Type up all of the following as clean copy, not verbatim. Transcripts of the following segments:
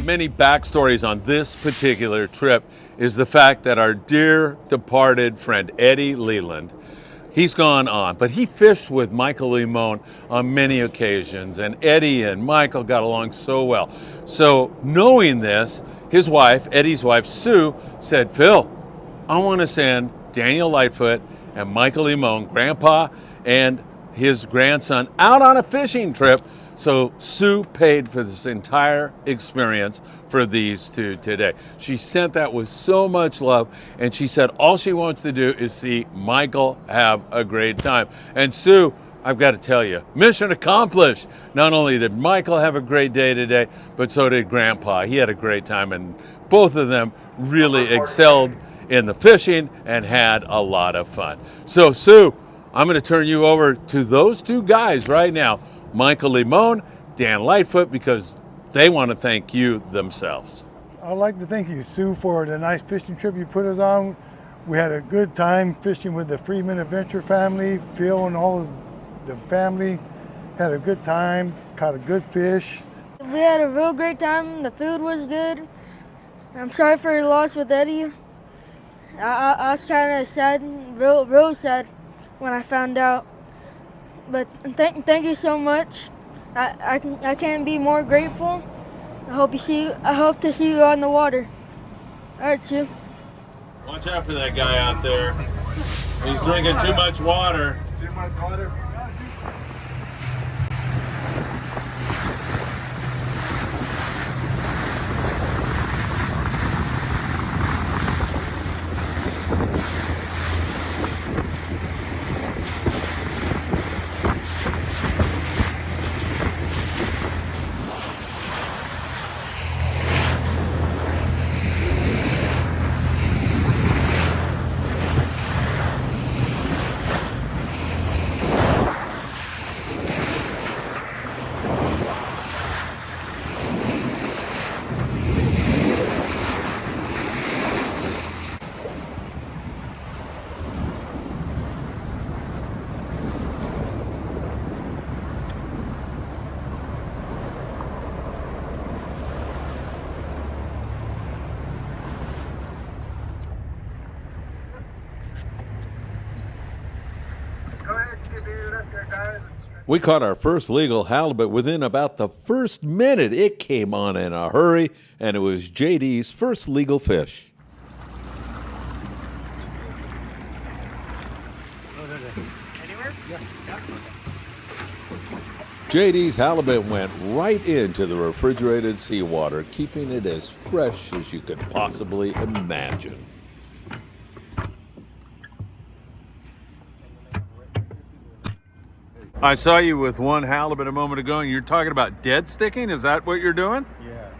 many backstories on this particular trip is the fact that our dear departed friend Eddie Leland, he's gone on, but he fished with Michael Limon on many occasions, and Eddie and Michael got along so well. So knowing this, his wife, Eddie's wife, Sue, said, Phil, I want to send Daniel Lightfoot and Michael Limon, Grandpa and his grandson, out on a fishing trip. So Sue paid for this entire experience for these two today. She sent that with so much love, and she said all she wants to do is see Michael have a great time. And Sue, I've got to tell you, mission accomplished. Not only did Michael have a great day today, but so did Grandpa. He had a great time, and both of them really excelled in the fishing and had a lot of fun. So Sue, I'm going to turn you over to those two guys right now, Michael Limon, Dan Lightfoot, because they want to thank you themselves. I'd like to thank you, Sue, for the nice fishing trip you put us on. We had a good time fishing with the Friedman Adventure family. Phil and all the family had a good time, caught a good fish. We had a real great time. The food was good. I'm sorry for your loss with Eddie. I was kind of sad, real sad when I found out. But thank you so much. I can't be more grateful. I hope to see you on the water. All right, Sue. Watch out for that guy out there. He's drinking too much water. Too much water? We caught our first legal halibut within about the first minute. It came on in a hurry, and it was JD's first legal fish. JD's halibut went right into the refrigerated seawater, keeping it as fresh as you could possibly imagine. I saw you with one halibut a moment ago, and you're talking about dead sticking? Is that what you're doing? Yeah.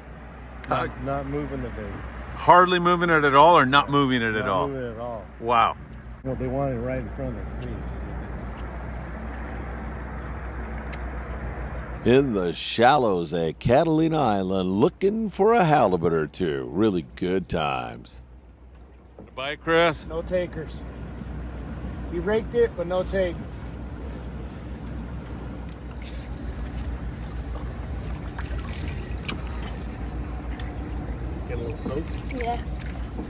Not moving the bait. Hardly moving it at all, or not moving it at all? Not moving it at all. Wow. Well, they want it right in front of their face. In the shallows at Catalina Island, looking for a halibut or two. Really good times. Bye, Chris. No takers. We raked it, but no take. Get a little soaked? Yeah,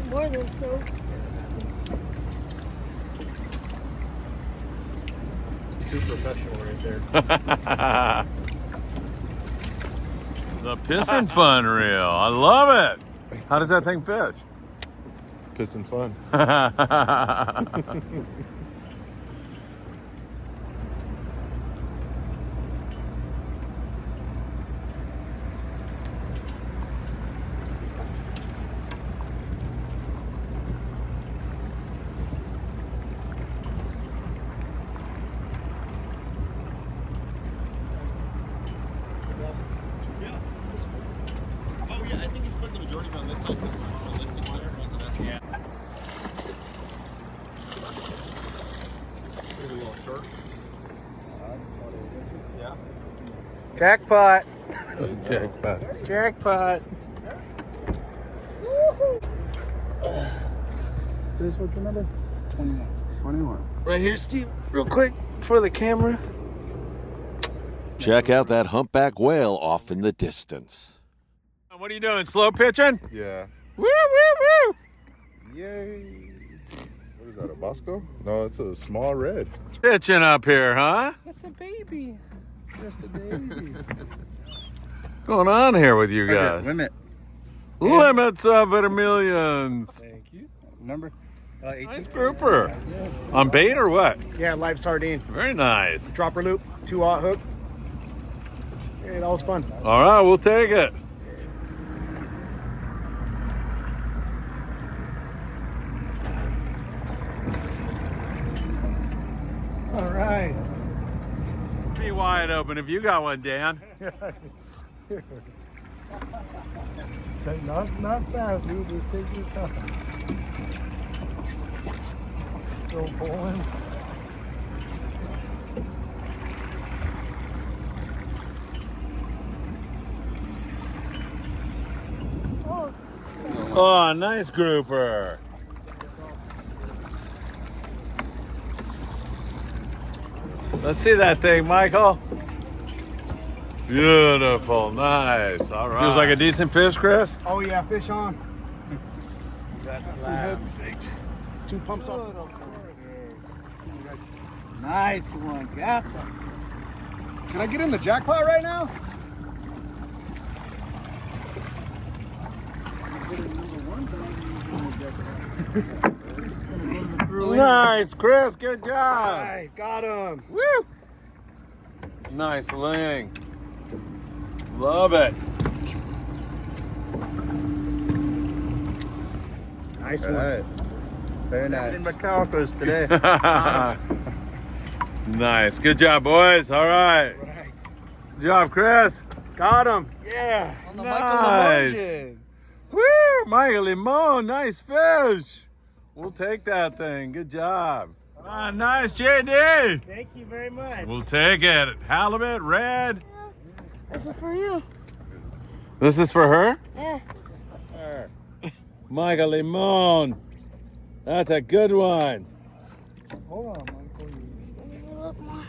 more than soaked. True professional right there. The pissin' fun reel. I love it. How does that thing fish? Pissin' fun. I think he's putting the majority on this side because we're ballistic so everyone's on that side. Maybe a little short. Yeah. Jackpot. Jackpot. Jackpot. This what's your number? 21. 21. Right here, Steve, real quick for the camera. Check out that humpback whale off in the distance. What are you doing? Slow pitching? Yeah. Woo, woo, woo! Yay. What is that, a Bosco? No, it's a small red. Pitching up here, huh? It's a baby. Just a baby. What's going on here with you guys? Limit. Limits of Vermilions. Thank you. Number? 18. Nice grouper. On bait or what? Yeah, live sardine. Very nice. Dropper loop, 2-aught hook. Hey, that was fun. All right, we'll take it. All right. Be wide open if you got one, Dan. Not fast, dude. Just take your time. Go pulling. Oh, nice grouper. Let's see that thing, Michael. Beautiful, nice. All right. Feels like a decent fish, Chris. Oh yeah, fish on. That's some head. 2 pumps off. Nice one, Capt. Can I get in the jackpot right now? Nice, Chris. Good job. Alright, got him. Woo! Nice ling. Love it. Nice All one. right. Very nice. In my calcos today. Nice. Good job, boys. All right. Right. Good job, Chris. Got him. Yeah. On the Nice. Michael Limon. Woo! Michael Limon. Nice fish. We'll take that thing. Good job. Ah, nice, JD. Thank you very much. We'll take it. Halibut, red. This is for you. This is for her? Yeah. Michael Limon. That's a good one. Hold on, Michael. Look, Mom.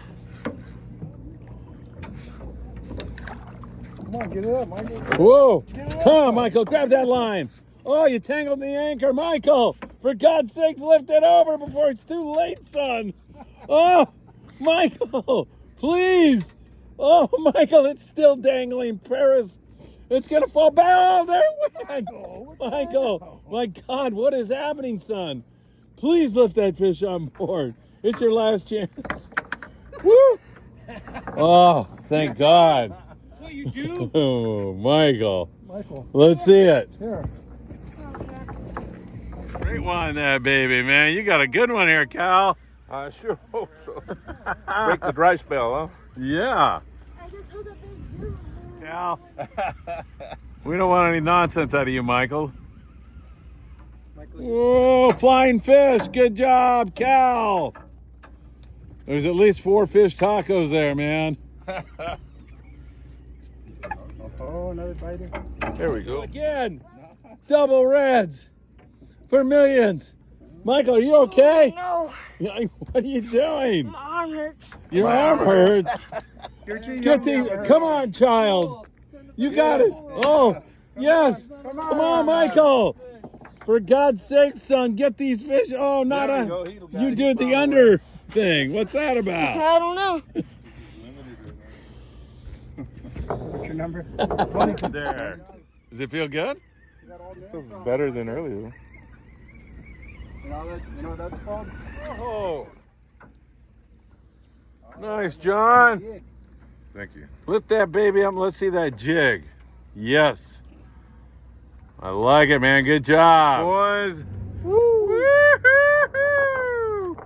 Come on, get it up, Michael. Whoa. Come on, Michael. Grab that line. Oh, you tangled the anchor. Michael, for God's sakes, lift it over before it's too late, son. Oh, Michael, please. Oh, Michael, it's still dangling. Paris, it's going to fall back. Oh, there it went. Michael, my God, what is happening, son? Please lift that fish on board. It's your last chance. Woo. Oh, thank God. That's what you do. Oh, Michael. Michael, Let's see it. here. Great one there, baby, man. You got a good one here, Cal. I sure hope so. Break the dry spell, huh? Yeah. I just hooked up this dude. Cal. We don't want any nonsense out of you, Michael. Whoa, flying fish. Good job, Cal. There's at least 4 fish tacos there, man. Oh, another biter. There we go. Again, double reds for millions. Michael, are you okay? No, What are you doing? my arm hurts. Your arm hurts. You're too Get young. the, come on, child. You got it. Oh, yes. Come on, Michael. For God's sake, son, get these fish. Oh, not There a. we go. He'll got You it. did the He'll under thing. What's that about? I don't know. What's your number? There. Does it feel good? Feels better than earlier. You know what that's called? Oh. Nice, John. Thank you. Lift that baby up and let's see that jig. Yes. I like it, man. Good job. Boys. Woo. Woo-hoo!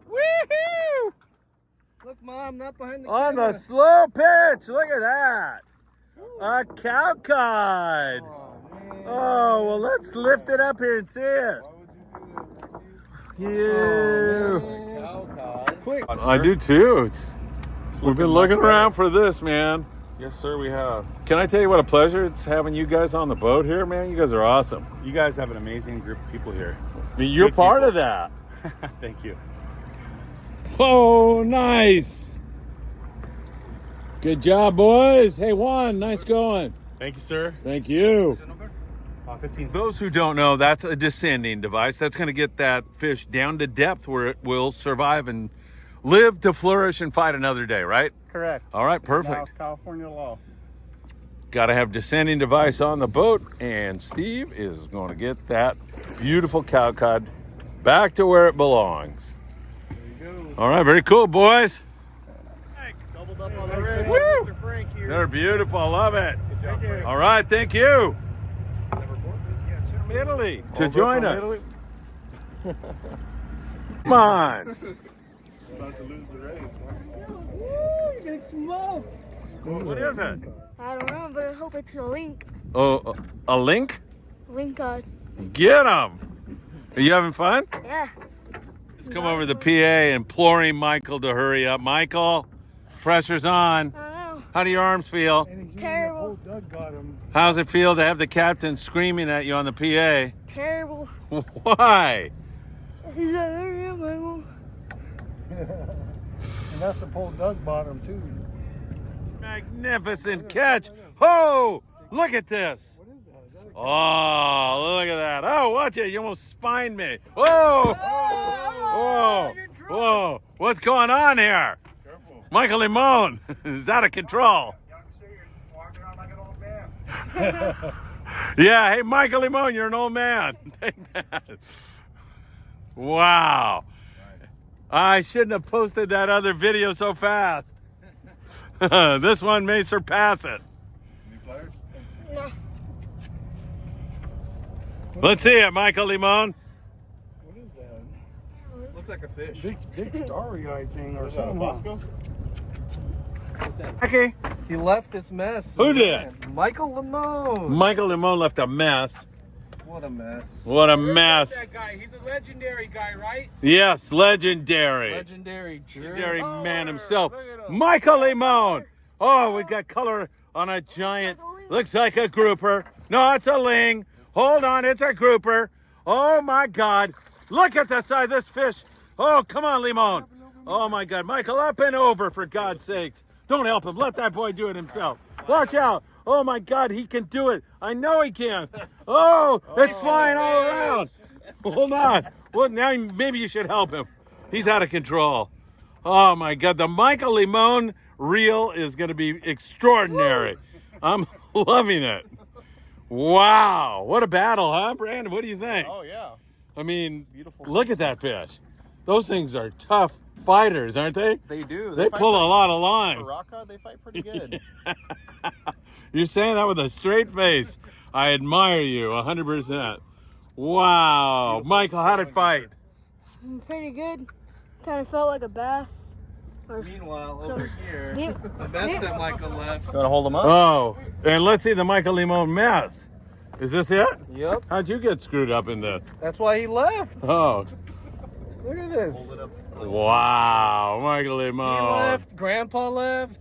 Woo-hoo! Look, Mom, not behind the On camera. the slow pitch. Look at that. A cow cod. Oh, well, let's lift it up here and see it. Yeah. Quick. I do too. We've been looking around for this, man. Yes, sir, we have. Can I tell you what a pleasure it's having you guys on the boat here, man? You guys are awesome. You guys have an amazing group of people here. I mean, you're Good part people. of that. Thank you. Oh, nice. Good job, boys. Hey, Juan, nice going. Thank you, sir. Thank you. 15. Those who don't know, that's a descending device. That's going to get that fish down to depth where it will survive and live to flourish and fight another day, right? Correct. All right, It's now perfect. California law. Got to have descending device on the boat, and Steve is going to get that beautiful cow cod back to where it belongs. There you go. All right, very cool, boys. Doubled up on the reds. Woo! Mr. Frank here. They're beautiful. I love it. Thank you. All right, thank you. Number 4? From Italy to Over join from us. Italy? Come on. About to lose the race. You're getting smoked. What is it? I don't know, but I hope it's a link. Oh, a link? Link cod. Get him. Are you having fun? Yeah. Let's come over to the PA imploring Michael to hurry up. Michael, pressure's on. I don't know. How do your arms feel? And he's Terrible. using the pole Doug got him. How's it feel to have the captain screaming at you on the PA? Terrible. Why? He's like, hurry up, Michael. And that's the pole Doug bought him too. Magnificent catch. Oh, look at this. What is that? Is that a Oh, look at that. Oh, watch it. You almost spined me. Whoa. Whoa. Whoa. What's going on here? Careful. Michael Limon is out of control. Yeah, hey, Michael Limon, you're an old man. Take that. Wow. I shouldn't have posted that other video so fast. This one may surpass it. Any pliers? No. Let's see it, Michael Limon. What is that? Looks like a fish. Big starry-eyed thing or Is that a something. Bosco? Okay. He left this mess. Who did? Michael Limon. Michael Limon left a mess. What a mess. What a mess. That guy, he's a legendary guy, right? Yes, legendary. Legendary. Legendary man himself. Michael Limon. Oh, we got color on a giant. Looks like a grouper. No, it's a ling. Hold on, it's a grouper. Oh my God. Look at the size of this fish. Oh, come on, Limon. Oh my God. Michael, up and over, for God's sakes. Don't help him. Let that boy do it himself. Watch out. Oh my God, he can do it. I know he can. Oh, it's flying all around. Hold on. Well, now maybe you should help him. He's out of control. Oh my God, the Michael Limon reel is going to be extraordinary. I'm loving it. Wow, what a battle, huh, Brandon? What do you think? Oh, yeah. I mean, Beautiful. look at that fish. Those things are tough fighters, aren't they? They do. They fight pull a like- lot of line. For rock cod, they fight pretty good. You're saying that with a straight face. I admire you 100%. Wow. Michael, how'd it fight? Pretty good. Kind of felt like a bass. Or Meanwhile, over here, Yep. the mess that Michael left. Gotta hold him up. Oh, and let's see the Michael Limon mess. Is this it? Yep. How'd you get screwed up in this? That's why he left. Oh, Look at this. wow. Michael He Limon. left. Grandpa left.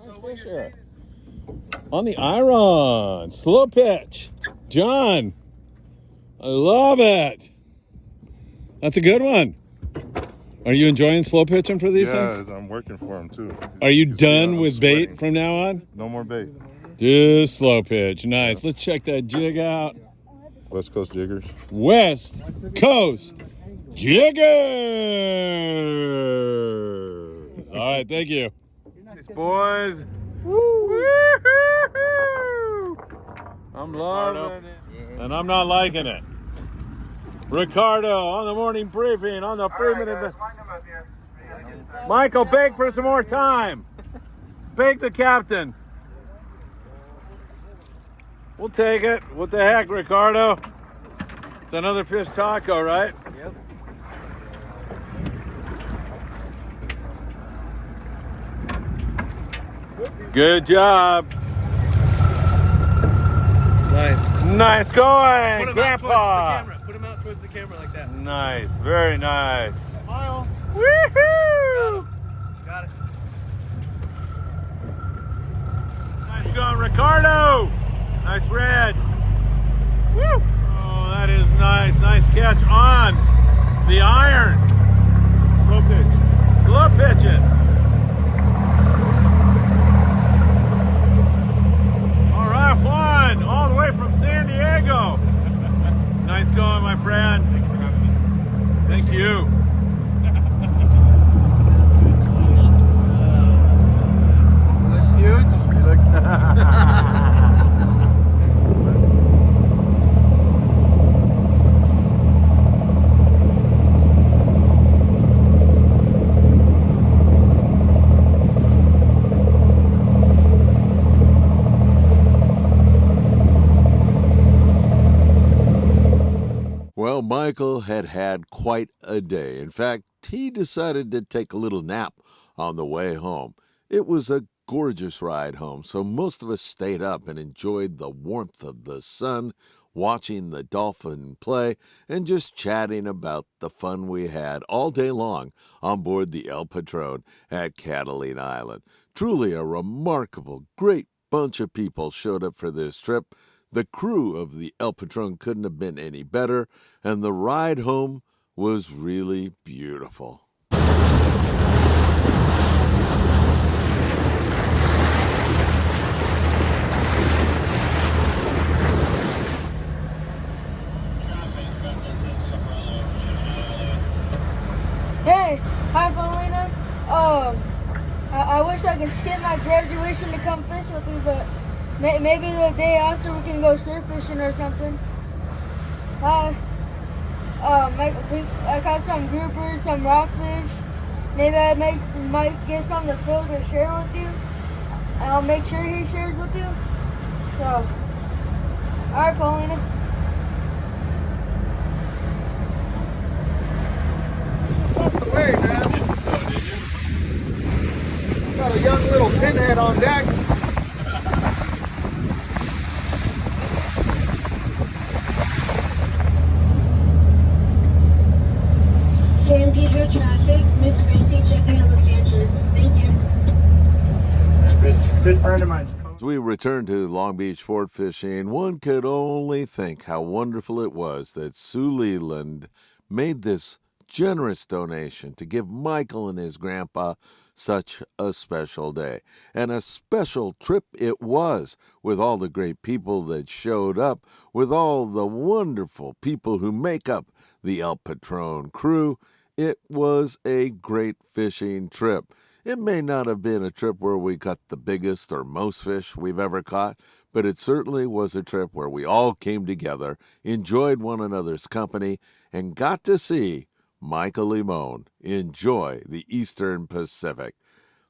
Nice fish here. On the iron. Slow pitch. John. I love it. That's a good one. Are you enjoying slow pitching for these Yeah, things? I'm working for him too. Are you can see done I'm with bait sweating. from now on? No more bait. Just slow pitch. Nice. Let's check that jig out. West Coast jiggers. West Coast Jiggers. All right, thank you. Nice, boys. Woo-hoo-hoo. I'm loving it. And I'm not liking it. Ricardo on the morning briefing on the Friedman Adventures. Michael, beg for some more time. Beg the captain. We'll take it. What the heck, Ricardo? It's another fish taco, right? Yep. Good job. Nice. Nice going, Put him out towards the Grandpa. camera. Put him out towards the camera like that. Nice, very nice. Smile. Woohoo! Got it. Nice going, Ricardo. Nice red. Woo! Oh, that is nice. Nice catch on the iron. Slow pitch. Slow pitching. All right. have Juan, all the way from San Diego. Nice going, my friend. Thank you for having me. Thank you. Looks huge. He looks. Well, Michael had had quite a day. In fact, he decided to take a little nap on the way home. It was a gorgeous ride home, so most of us stayed up and enjoyed the warmth of the sun, watching the dolphin play, and just chatting about the fun we had all day long on board the El Patron at Catalina Island. Truly a remarkable, great bunch of people showed up for this trip. The crew of the El Patron couldn't have been any better, and the ride home was really beautiful. Hey, hi Paulina. I wish I could skip my graduation to come fish with you, but maybe the day after we can go surf fishing or something. Hi. I caught some groupers, some rockfish. Maybe I might get some to Phil to share with you. And I'll make sure he shares with you. So, alright Paulina. What's up the way, man? Got a young little pinhead on deck. San Pedro traffic, Miss Gracie checking out Los Angeles. Thank you. Good friend of mine's. As we returned to Long Beach Sport Fishing, one could only think how wonderful it was that Sue Leland made this generous donation to give Michael and his grandpa such a special day. And a special trip it was, with all the great people that showed up, with all the wonderful people who make up the El Patron crew. It was a great fishing trip. It may not have been a trip where we caught the biggest or most fish we've ever caught, but it certainly was a trip where we all came together, enjoyed one another's company, and got to see Michael Limon enjoy the Eastern Pacific.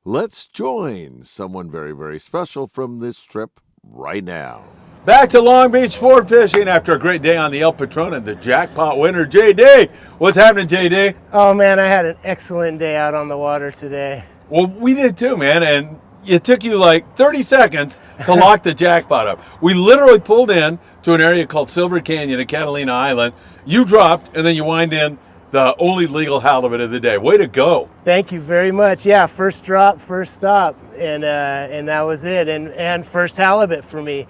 Let's join someone very, very special from this trip right now. Back to Long Beach Sport Fishing after a great day on the El Patron and the Jackpot winner, JD. What's happening, JD? Oh, man, I had an excellent day out on the water today. Well, we did too, man, and it took you like 30 seconds to lock the jackpot up. We literally pulled in to an area called Silver Canyon at Catalina Island. You dropped, and then you wind in the only legal halibut of the day. Way to go. Thank you very much. Yeah, first drop, first stop, and that was it, and first halibut for me.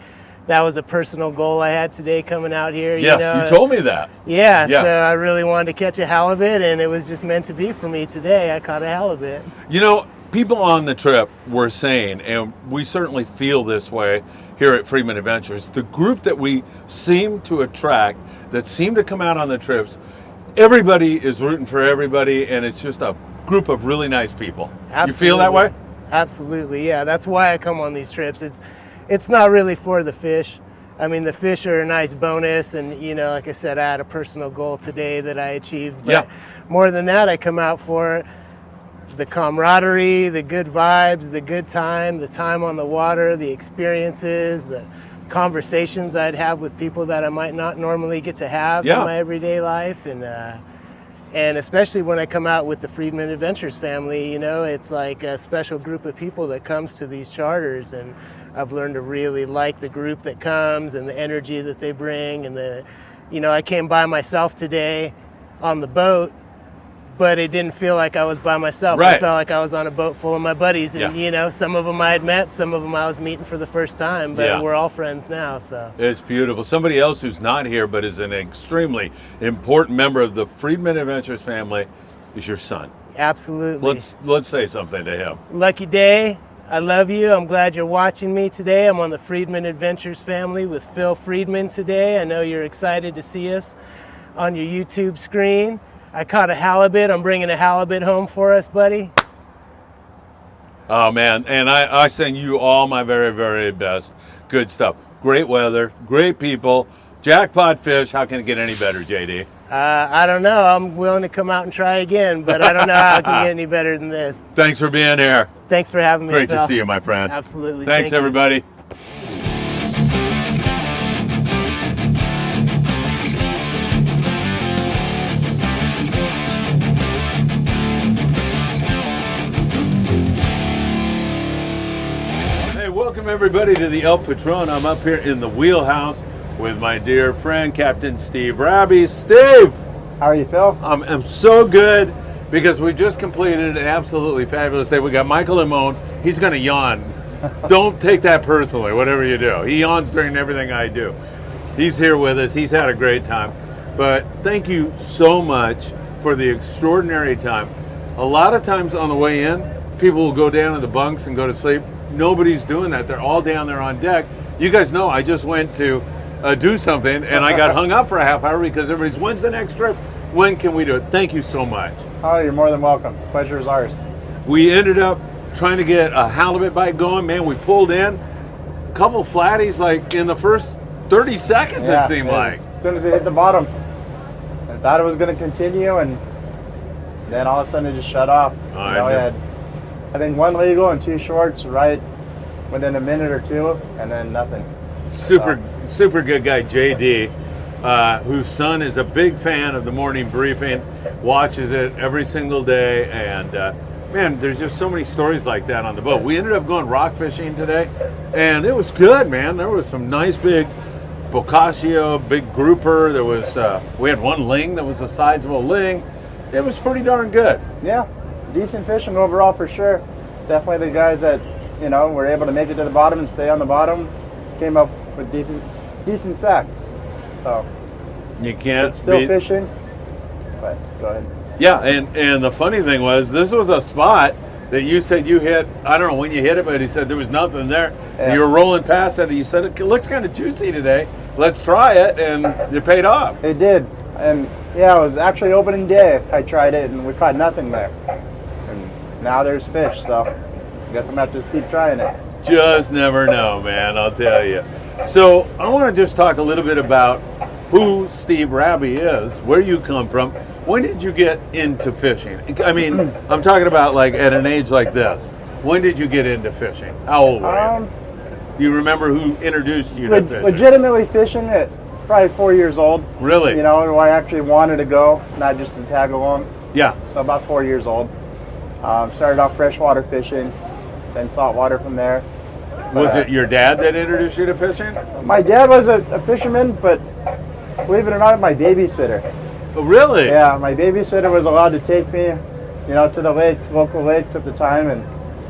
That was a personal goal I had today coming out here. Yes, you told me that. Yeah, so I really wanted to catch a halibut, and it was just meant to be for me today. I caught a halibut. You know, people on the trip were saying, and we certainly feel this way here at Friedman Adventures, the group that we seem to attract, that seem to come out on the trips, everybody is rooting for everybody, and it's just a group of really nice people. Absolutely. You feel that way? Absolutely, yeah. That's why I come on these trips. It's not really for the fish. I mean, the fish are a nice bonus, and like I said, I had a personal goal today that I achieved. But more than that, I come out for the camaraderie, the good vibes, the good time, the time on the water, the experiences, the conversations I'd have with people that I might not normally get to have in my everyday life, and especially when I come out with the Friedman Adventures family, it's like a special group of people that comes to these charters, and I've learned to really like the group that comes and the energy that they bring, and I came by myself today on the boat, but it didn't feel like I was by myself. Right. I felt like I was on a boat full of my buddies, and some of them I had met, some of them I was meeting for the first time, but we're all friends now. So it's beautiful. Somebody else who's not here but is an extremely important member of the Friedman Adventures family is your son. Absolutely. Let's say something to him. Lucky day. I love you. I'm glad you're watching me today. I'm on the Friedman Adventures family with Phil Friedman today. I know you're excited to see us on your YouTube screen. I caught a halibut. I'm bringing a halibut home for us, buddy. Oh man, and I send you all my very, very best. Good stuff. Great weather, great people, jackpot fish. How can it get any better, JD? I don't know. I'm willing to come out and try again, but I don't know how it can get any better than this. Thanks for being here. Thanks for having me, Great Phil. to see you, my friend. Absolutely. Thanks, Thank you. everybody. Hey, welcome everybody to the El Patron. I'm up here in the wheelhouse with my dear friend, Captain Steve Rabie. Steve! How are you, Phil? I'm so good because we just completed an absolutely fabulous day. We got Michael Limon. He's going to yawn. Don't take that personally, whatever you do. He yawns during everything I do. He's here with us. He's had a great time. But thank you so much for the extraordinary time. A lot of times on the way in, people will go down to the bunks and go to sleep. Nobody's doing that. They're all down there on deck. You guys know I just went to do something and I got hung up for a half hour because everybody's, when's the next trip? When can we do it? Thank you so much. Oh, you're more than welcome. Pleasure is ours. We ended up trying to get a halibut bite going. Man, we pulled in a couple flatties like in the first 30 seconds, Yeah, it seemed like. As soon as they hit the bottom, I thought it was going to continue, and then all of a sudden it just shut off. Oh, You know, we had, I think, one legal and two shorts right within a minute or two, and then nothing. Super good guy, JD, whose son is a big fan of the morning briefing, watches it every single day, and man, there's just so many stories like that on the boat. We ended up going rock fishing today, and it was good, man. There was some nice big boccaccio, big grouper. There was we had one ling that was a sizable ling. It was pretty darn good. Yeah, decent fishing overall for sure. Definitely the guys that, you know, were able to make it to the bottom and stay on the bottom came up with decent sacks. So You can't it's still beat- fishing, but go ahead. Yeah, and the funny thing was, this was a spot that you said you hit. I don't know when you hit it, but he said there was nothing there. Yeah. You were rolling past it, and you said it looks kind of juicy today. Let's try it, and it paid off. It did, and yeah, it was actually opening day. I tried it, and we caught nothing there. And now there's fish, so I guess I'm gonna have to keep trying it. Just never know, man. I'll tell you. So I want to just talk a little bit about who Steve Rabie is, where you come from. When did you get into fishing? I mean, I'm talking about like at an age like this. When did you get into fishing? How old were you? Do you remember who introduced you to fishing? Legitimately fishing at probably 4 years old. Really? You know, I actually wanted to go, not just to tag along. Yeah. So about 4 years old. Started off freshwater fishing, then saltwater from there. Was it your dad that introduced you to fishing? My dad was a fisherman, but believe it or not, my babysitter. Oh, really? Yeah, my babysitter was allowed to take me, you know, to the lakes, local lakes at the time, and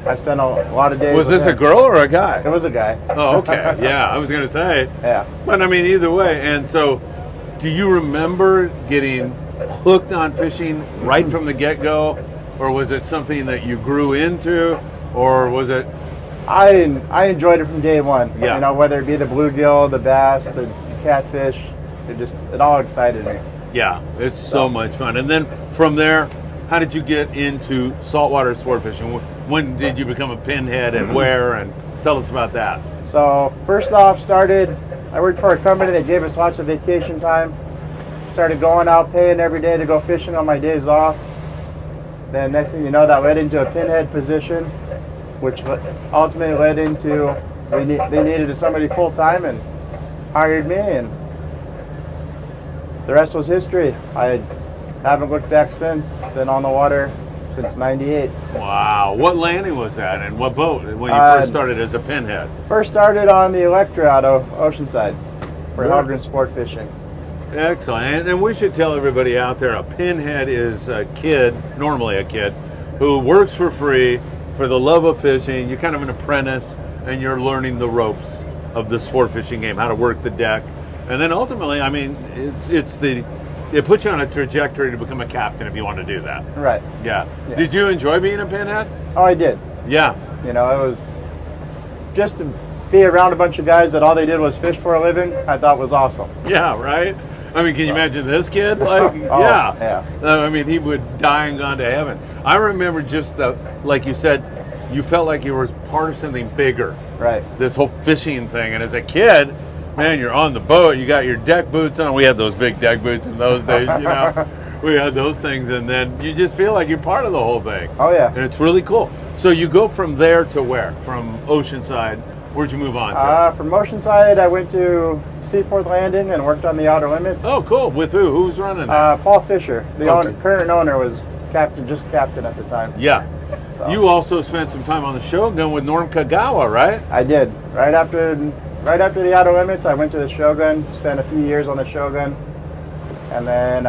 I spent a lot of days. Was with this a him. girl or a guy? It was a guy. Oh, okay. Yeah, I was going to say. Yeah. But I mean, either way. And so, do you remember getting hooked on fishing right from the get-go, or was it something that you grew into, or was it? I enjoyed it from day one. Yeah. You know, whether it be the bluegill, the bass, the catfish, it all excited me. Yeah, it's so much fun. And then from there, how did you get into saltwater sport fishing? When did you become a pinhead and where? And tell us about that. So first off, I worked for a company that gave us lots of vacation time. Started going out, paying every day to go fishing on my days off. Then next thing you know, that led into a pinhead position, which ultimately led into they needed somebody full time and hired me, and the rest was history. I haven't looked back since. Been on the water since '98. Wow, what landing was that, and what boat when you first started as a pinhead? First started on the Electra out of Oceanside for Hellgren sport fishing. Excellent. And we should tell everybody out there, a pinhead is a kid, normally a kid, who works for free for the love of fishing. You're kind of an apprentice, and you're learning the ropes of the sport fishing game, how to work the deck. And then ultimately, I mean, it puts you on a trajectory to become a captain if you want to do that. Right. Yeah. Did you enjoy being a pinhead? Oh, I did. Yeah. You know, it was just to be around a bunch of guys that all they did was fish for a living. I thought was awesome. Yeah, right. I mean, can you imagine this kid? Like, yeah. I mean, he would die and gone to heaven. I remember just like you said, you felt like you were part of something bigger. Right. This whole fishing thing. And as a kid, man, you're on the boat, you got your deck boots on. We had those big deck boots in those days, you know. We had those things, and then you just feel like you're part of the whole thing. Oh, yeah. And it's really cool. So you go from there to where? From Oceanside, where'd you move on to? From Oceanside, I went to Seaforth Landing and worked on the Outer Limits. Oh, cool. With who? Who was running that? Paul Fisher. The current owner was captain at the time. Yeah. So. You also spent some time on the Shogun with Norm Kagawa, right? I did. Right after the Outer Limits, I went to the Shogun, spent a few years on the Shogun, and then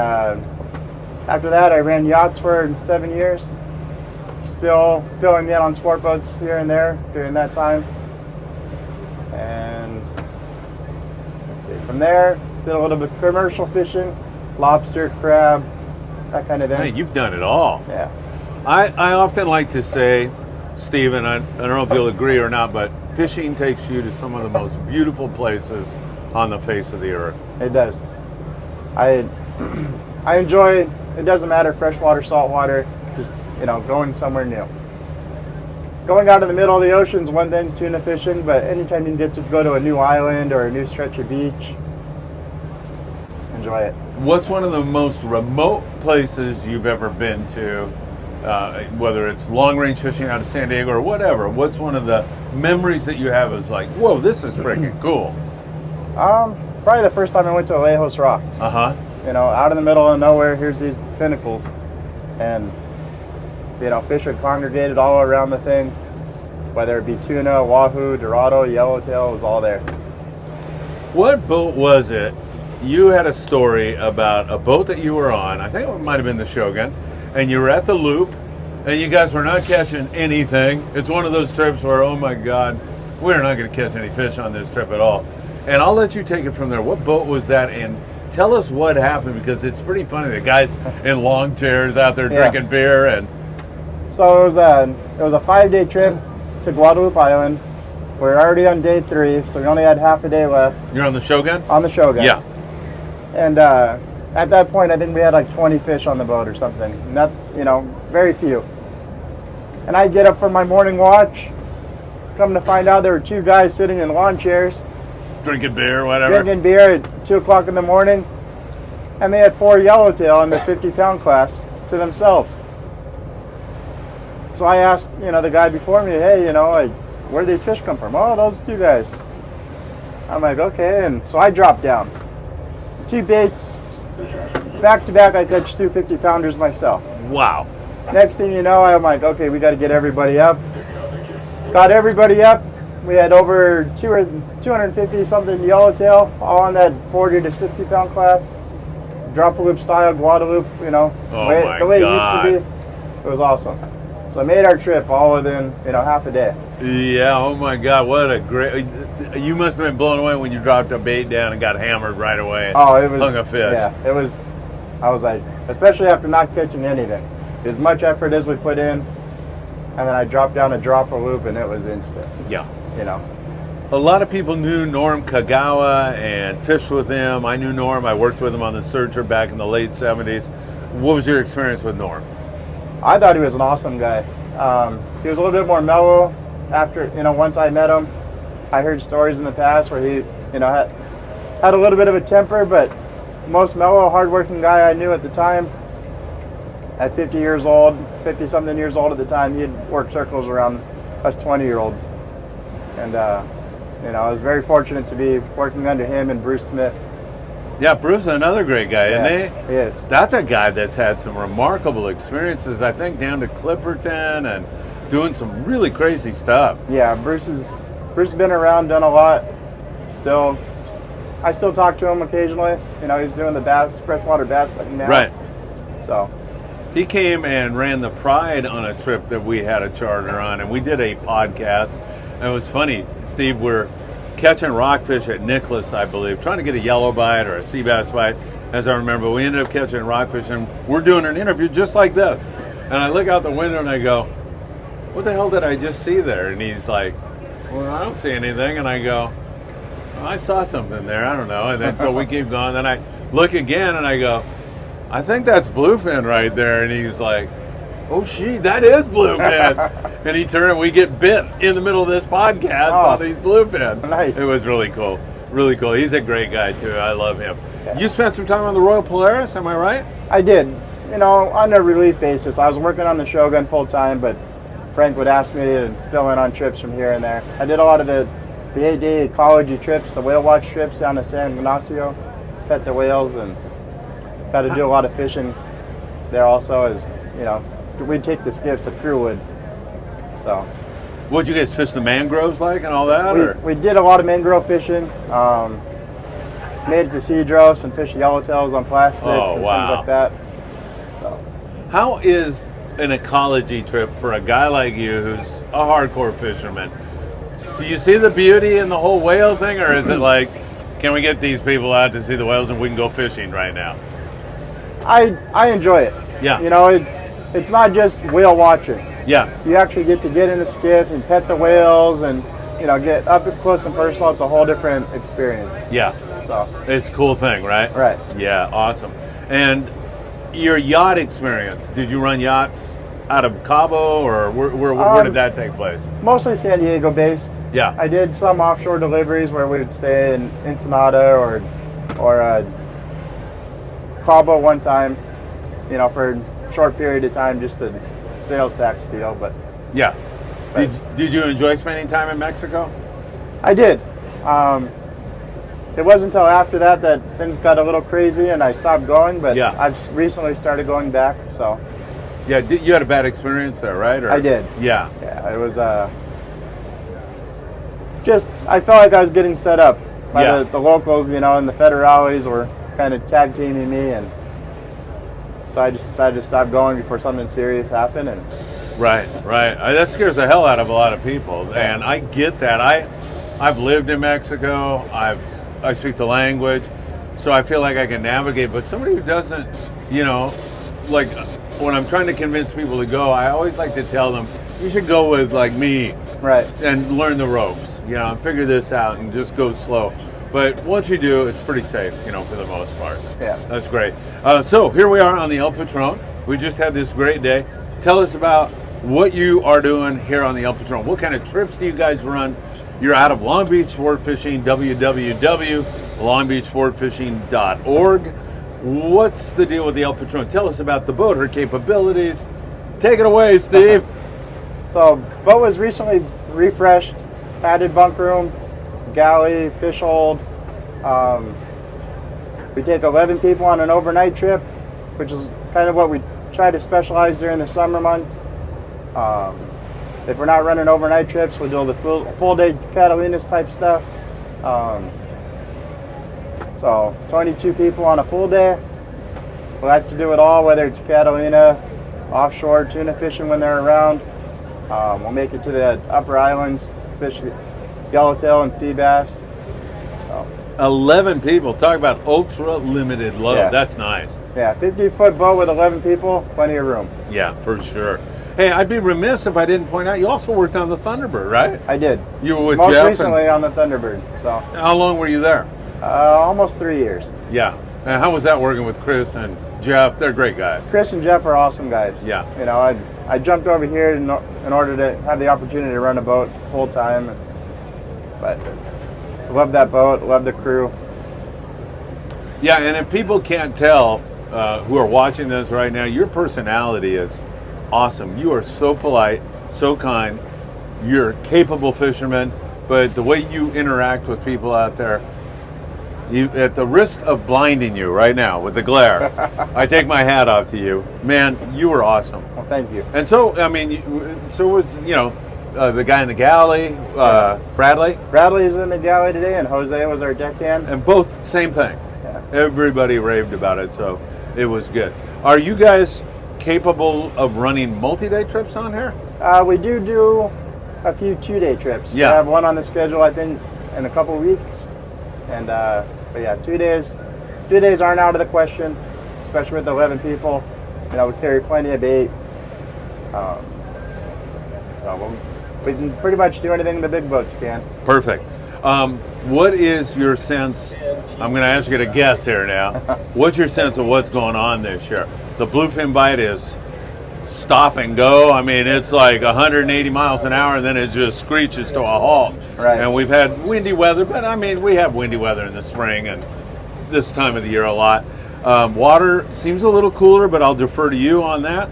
after that, I ran yachts for 7 years. Still filling in on sport boats here and there during that time. And let's see, from there, did a little bit of commercial fishing, lobster, crab, that kind of thing. Hey, you've done it all. Yeah. I often like to say, Stephen, I don't know if you'll agree or not, but fishing takes you to some of the most beautiful places on the face of the earth. It does. I enjoy, it doesn't matter, freshwater, saltwater, just, you know, going somewhere new. Going out in the middle of the ocean is one thing, tuna fishing, but anytime you get to go to a new island or a new stretch of beach, enjoy it. What's one of the most remote places you've ever been to, whether it's long-range fishing out of San Diego or whatever? What's one of the memories that you have is like, whoa, this is freaking cool? Probably the first time I went to Alejos Rocks. Uh-huh. You know, out in the middle of nowhere, here's these pinnacles, and you know, fish are congregated all around the thing, whether it be tuna, wahoo, dorado, yellowtail, it was all there. What boat was it? You had a story about a boat that you were on, I think it might have been the Shogun, and you were at the loop, and you guys were not catching anything. It's one of those trips where, oh my God, we're not going to catch any fish on this trip at all. And I'll let you take it from there. What boat was that? And tell us what happened, because it's pretty funny. The guys in long chairs out there drinking beer. And so it was a 5-day trip to Guadalupe Island. We're already on day 3, so we only had half a day left. You're on the Shogun? On the Shogun. Yeah. And at that point, I think we had like 20 fish on the boat or something. Not, you know, very few. And I get up from my morning watch. Come to find out, there were 2 guys sitting in lawn chairs. Drinking beer, whatever. Drinking beer at 2 o'clock in the morning. And they had 4 yellowtail in the 50-pound class to themselves. So I asked, you know, the guy before me, hey, you know, like, where did these fish come from? Oh, those 2 guys. I'm like, okay. And so I dropped down. 2 baits, back to back, I catch 2 50-pounders myself. Wow. Next thing you know, I'm like, okay, we got to get everybody up. Got everybody up. We had over 250 something yellowtail, all on that 40 to 60 pound class. Drop a loop style, Guadalupe, you know, the way it used to be. It was awesome. So I made our trip all within, you know, half a day. Yeah, oh my God, what a great, you must have been blown away when you dropped a bait down and got hammered right away. Oh, it was, hung a fish. Yeah, it was, I was like, especially after not catching anything. As much effort as we put in, and then I dropped down a dropper loop and it was instant. Yeah. You know. A lot of people knew Norm Kagawa and fished with him. I knew Norm, I worked with him on the Searcher back in the late 70s. What was your experience with Norm? I thought he was an awesome guy. He was a little bit more mellow after, you know, once I met him. I heard stories in the past where he, you know, had a little bit of a temper, but most mellow, hardworking guy I knew at the time. At 50 years old, 50-something years old at the time, he'd work circles around us 20-year-olds. And, you know, I was very fortunate to be working under him and Bruce Smith. Yeah, Bruce is another great guy, isn't he? He is. That's a guy that's had some remarkable experiences, I think, down to Clipperton and doing some really crazy stuff. Yeah, Bruce has been around, done a lot. I still talk to him occasionally. You know, he's doing the freshwater bass thing now. Right. So. He came and ran the Pride on a trip that we had a charter on, and we did a podcast. And it was funny, Steve, we're catching rockfish at Nicholas, I believe, trying to get a yellow bite or a sea bass bite, as I remember. We ended up catching rockfish, and we're doing an interview just like this. And I look out the window and I go, what the hell did I just see there? And he's like, well, I don't see anything. And I go, well, I saw something there. I don't know. And then so we keep going. Then I look again and I go, I think that's bluefin right there. And he's like, oh, that is bluefin. And he turned and we get bit in the middle of this podcast on these bluefin. Nice. It was really cool. Really cool. He's a great guy too. I love him. Yeah. You spent some time on the Royal Polaris, am I right? I did. You know, on a relief basis. I was working on the Shogun full time, but Frank would ask me to fill in on trips from here and there. I did a lot of the 8-day ecology trips, the whale watch trips down to San Ignacio, pet the whales, and got to do a lot of fishing there also. As you know, we'd take the skiffs, the crew would. So. What'd you guys fish the mangroves like and all that? We did a lot of mangrove fishing. Made it to Cedros and fished yellowtails on plastics and things like that. So, how is an ecology trip for a guy like you who's a hardcore fisherman? Do you see the beauty in the whole whale thing, or is it like, can we get these people out to see the whales and we can go fishing right now? I enjoy it. Yeah. You know, it's not just whale watching. Yeah. You actually get to get in a skiff and pet the whales and, you know, get up close and personal. It's a whole different experience. Yeah. So it's a cool thing, right? Right. Yeah, awesome. And your yacht experience, did you run yachts out of Cabo, or where did that take place? Mostly San Diego based. Yeah. I did some offshore deliveries where we would stay in Ensenada or Cabo one time, you know, for a short period of time, just a sales tax deal. But yeah. Did you enjoy spending time in Mexico? I did. It wasn't until after that things got a little crazy and I stopped going, but yeah. I've recently started going back, so. Yeah, you had a bad experience there, right? I did. Yeah. Yeah, it was I felt like I was getting set up by the locals, you know, and the federales were kind of tag teaming me, and so I just decided to stop going before something serious happened. And Right. That scares the hell out of a lot of people, and I get that. I've lived in Mexico. I speak the language, so I feel like I can navigate. But somebody who doesn't, you know, like when I'm trying to convince people to go, I always like to tell them, you should go with like me, right, and learn the ropes, you know, and figure this out and just go slow. But once you do, it's pretty safe, you know, for the most part. Yeah. That's great. So here we are on the El Patron. We just had this great day. Tell us about what you are doing here on the El Patron. What kind of trips do you guys run? You're out of Long Beach Sport Fishing, www.longbeachsportfishing.org. What's the deal with the El Patron? Tell us about the boat, her capabilities. Take it away, Steve. So, boat was recently refreshed, added bunk room, galley, fish hold. We take 11 people on an overnight trip, which is kind of what we try to specialize during the summer months. If we're not running overnight trips, we'll do the full day Catalinas type stuff. So 22 people on a full day. We'll have to do it all, whether it's Catalina, offshore, tuna fishing when they're around. We'll make it to the upper islands, fish yellowtail and sea bass. So 11 people. Talk about ultra limited load. Yeah. That's nice. Yeah, 50-foot boat with 11 people, plenty of room. Yeah, for sure. Hey, I'd be remiss if I didn't point out, you also worked on the Thunderbird, right? I did. You were with Most Jeff recently on the Thunderbird. So. How long were you there? Almost 3 years. Yeah. And how was that working with Chris and Jeff? They're great guys. Chris and Jeff are awesome guys. Yeah. You know, I jumped over here in order to have the opportunity to run a boat full time. But love that boat, love the crew. Yeah, and if people can't tell who are watching this right now, your personality is awesome. You are so polite, so kind. You're a capable fisherman, but the way you interact with people out there, at the risk of blinding you right now with the glare, I take my hat off to you. Man, you were awesome. Well, thank you. And so, I mean, so was, you know, the guy in the galley, Bradley? Bradley's in the galley today, and Jose was our deckhand. And both, same thing. Yeah. Everybody raved about it, so it was good. Are you guys capable of running multi-day trips on here? We do a few 2-day trips. Yeah. We have one on the schedule, I think, in a couple weeks. And, but yeah, 2 days. 2 days aren't out of the question, especially with 11 people. You know, we carry plenty of bait. So we can pretty much do anything the big boats can. Perfect. What is your sense? I'm going to ask you to guess here now. What's your sense of what's going on this year? The bluefin bite is stop and go. I mean, it's like 180 miles an hour, and then it just screeches to a halt. Right. And we've had windy weather, but I mean, we have windy weather in the spring and this time of the year a lot. Water seems a little cooler, but I'll defer to you on that.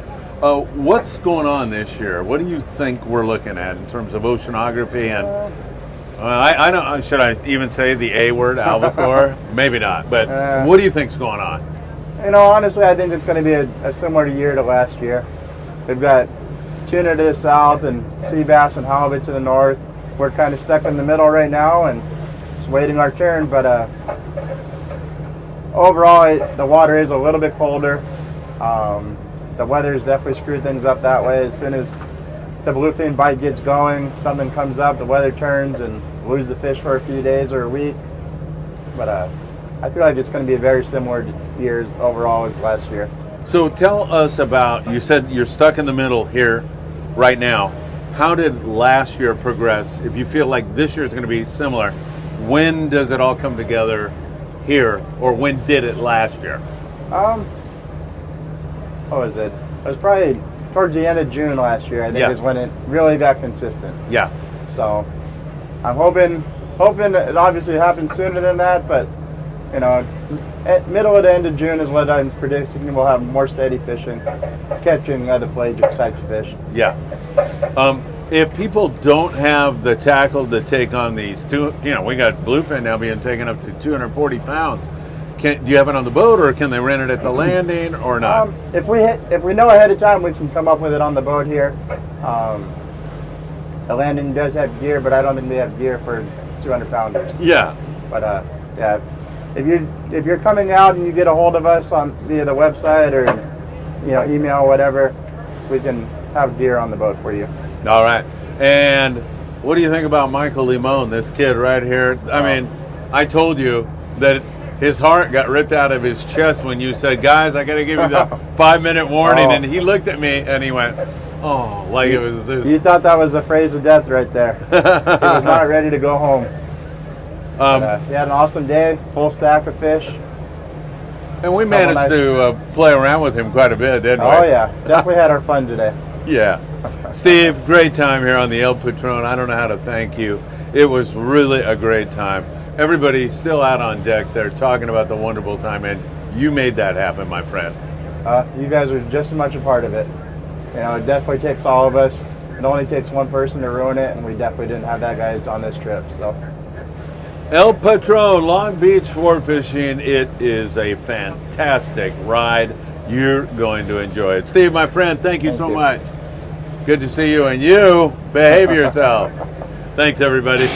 What's going on this year? What do you think we're looking at in terms of oceanography and? I don't. Should I even say the A word, albacore? Maybe not. But what do you think's going on? You know, honestly, I think it's going to be a similar year to last year. We've got tuna to the south and sea bass and halibut to the north. We're kind of stuck in the middle right now and just waiting our turn. But overall, the water is a little bit colder. The weather's definitely screwed things up that way. As soon as the bluefin bite gets going, something comes up, the weather turns, and lose the fish for a few days or a week. But I feel like it's going to be a very similar years overall as last year. So tell us about, you said you're stuck in the middle here right now. How did last year progress? If you feel like this year is going to be similar, when does it all come together here, or when did it last year? What was it? It was probably towards the end of June last year, I think, is when it really got consistent. Yeah. So I'm hoping it obviously happens sooner than that, but you know, at middle of the end of June is what I'm predicting. We'll have more steady fishing, catching other pelagic types of fish. Yeah. If people don't have the tackle to take on these two, you know, we got bluefin now being taken up to 240 pounds. Do you have it on the boat, or can they rent it at the landing, or not? If we know ahead of time, we can come up with it on the boat here. The landing does have gear, but I don't think they have gear for 200 pounders. Yeah. But yeah, if you're coming out and you get a hold of us via the website or email, whatever, we can have gear on the boat for you. All right. And what do you think about Michael Limon, this kid right here? I mean, I told you that his heart got ripped out of his chest when you said, guys, I got to give you the 5-minute warning. And he looked at me and he went, oh, like it was this. You thought that was a phrase of death right there. He was not ready to go home. He had an awesome day, full stack of fish. And we managed to play around with him quite a bit, didn't we? Oh, yeah. Definitely had our fun today. Yeah. Steve, great time here on the El Patron. I don't know how to thank you. It was really a great time. Everybody's still out on deck. They're talking about the wonderful time, and you made that happen, my friend. You guys are just as much a part of it. You know, it definitely takes all of us. It only takes one person to ruin it, and we definitely didn't have that guy on this trip. So, El Patron, Long Beach sport fishing. It is a fantastic ride. You're going to enjoy it. Steve, my friend, thank you so much. Good to see you, and you behave yourself. Thanks, everybody.